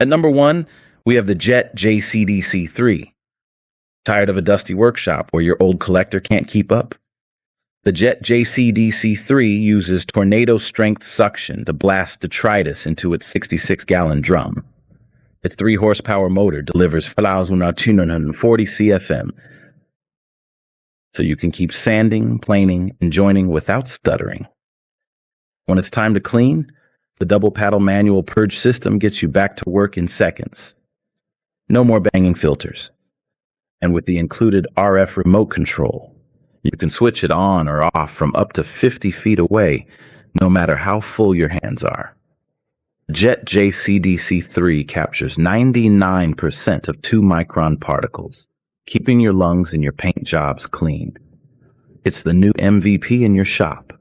At number 1, we have the Jet JCDC3. Tired of a dusty workshop where your old collector can't keep up? The Jet JCDC3 uses tornado strength suction to blast detritus into its 66-gallon drum. Its 3-horsepower motor delivers 1,240 CFM, so you can keep sanding, planing, and joining without stuttering. When it's time to clean, the double paddle manual purge system gets you back to work in seconds. No more banging filters. And with the included RF remote control, you can switch it on or off from up to 50 feet away, no matter how full your hands are. Jet JCDC3 captures 99% of 2-micron particles, keeping your lungs and your paint jobs clean. It's the new MVP in your shop.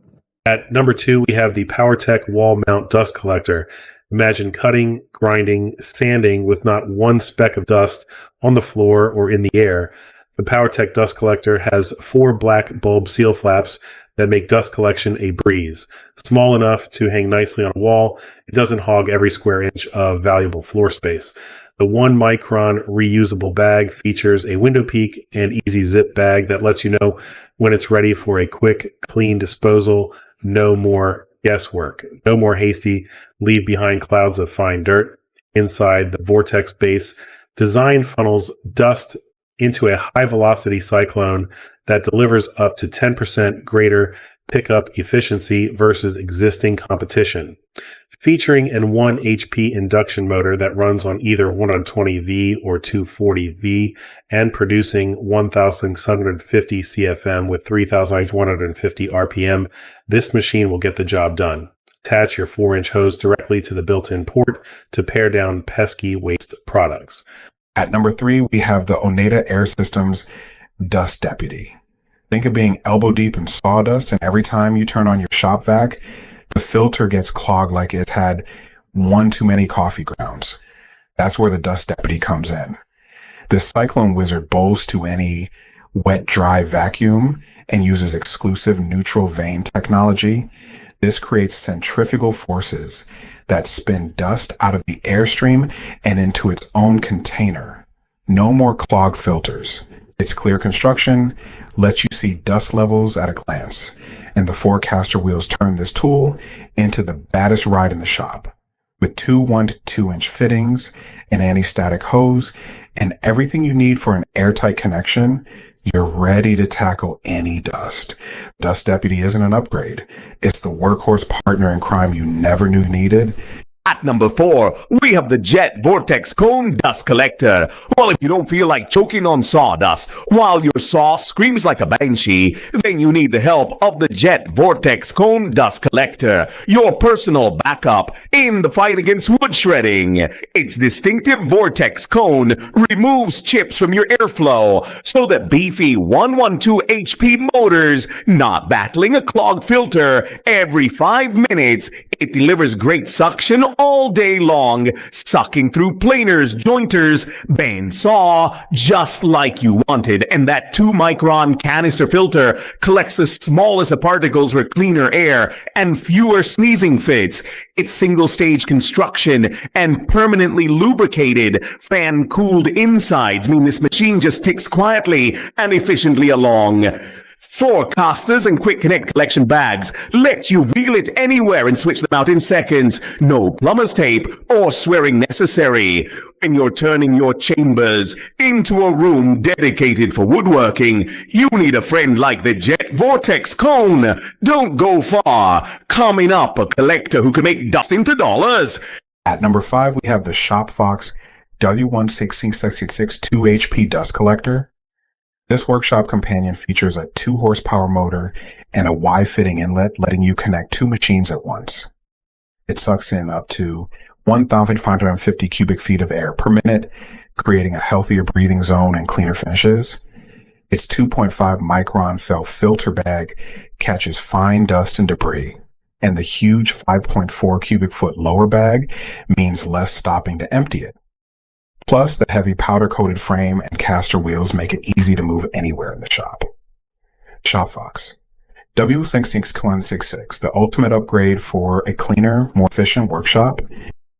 At number 2, we have the Powertec wall mount dust collector. Imagine cutting, grinding, sanding with not one speck of dust on the floor or in the air. The Powertec dust collector has 4 black bulb seal flaps that make dust collection a breeze. Small enough to hang nicely on a wall, it doesn't hog every square inch of valuable floor space. The 1-micron reusable bag features a window peak and easy zip bag that lets you know when it's ready for a quick, clean disposal. No more guesswork. No more hasty leave behind clouds of fine dirt. Inside the Vortex base, design funnels dust into a high-velocity cyclone that delivers up to 10% greater pickup efficiency versus existing competition. Featuring an 1 HP induction motor that runs on either 120V or 240V and producing 1,650 CFM with 3,150 RPM, this machine will get the job done. Attach your 4-inch hose directly to the built-in port to pare down pesky waste products. At number 3, we have the Oneida Air Systems Dust Deputy. Think of being elbow deep in sawdust, and every time you turn on your shop vac, the filter gets clogged like it's had one too many coffee grounds. That's where the Dust Deputy comes in. This Cyclone Wizard bowls to any wet, dry vacuum and uses exclusive neutral vane technology. This creates centrifugal forces that spin dust out of the airstream and into its own container. No more clogged filters. Its clear construction lets you see dust levels at a glance, and the forecaster wheels turn this tool into the baddest ride in the shop. With 2 1 to 2-inch fittings, an anti-static hose, and everything you need for an airtight connection, you're ready to tackle any dust. Dust Deputy isn't an upgrade. It's the workhorse partner in crime you never knew needed. At number 4, we have the Jet Vortex Cone Dust Collector. Well, if you don't feel like choking on sawdust while your saw screams like a banshee, then you need the help of the Jet Vortex Cone Dust Collector, your personal backup in the fight against wood shredding. Its distinctive vortex cone removes chips from your airflow so that beefy 112 HP motors not battling a clogged filter every 5 minutes. It delivers great suction all day long, sucking through planers, jointers, band saw, just like you wanted. And that 2-micron canister filter collects the smallest of particles for cleaner air and fewer sneezing fits. Its single-stage construction and permanently lubricated fan-cooled insides mean this machine just ticks quietly and efficiently along. 4 casters and quick connect collection bags let you wheel it anywhere and switch them out in seconds. No plumber's tape or swearing necessary. When you're turning your chambers into a room dedicated for woodworking, you need a friend like the Jet Vortex Cone. Don't go far. Coming up, a collector who can make dust into dollars. At number 5, we have the ShopFox W11666 2HP Dust Collector. This workshop companion features a 2-horsepower motor and a Y-fitting inlet, letting you connect 2 machines at once. It sucks in up to 1,550 cubic feet of air per minute, creating a healthier breathing zone and cleaner finishes. Its 2.5 micron felt filter bag catches fine dust and debris, and the huge 5.4 cubic foot lower bag means less stopping to empty it. Plus, the heavy powder-coated frame and caster wheels make it easy to move anywhere in the shop. ShopFox W166, the ultimate upgrade for a cleaner, more efficient workshop.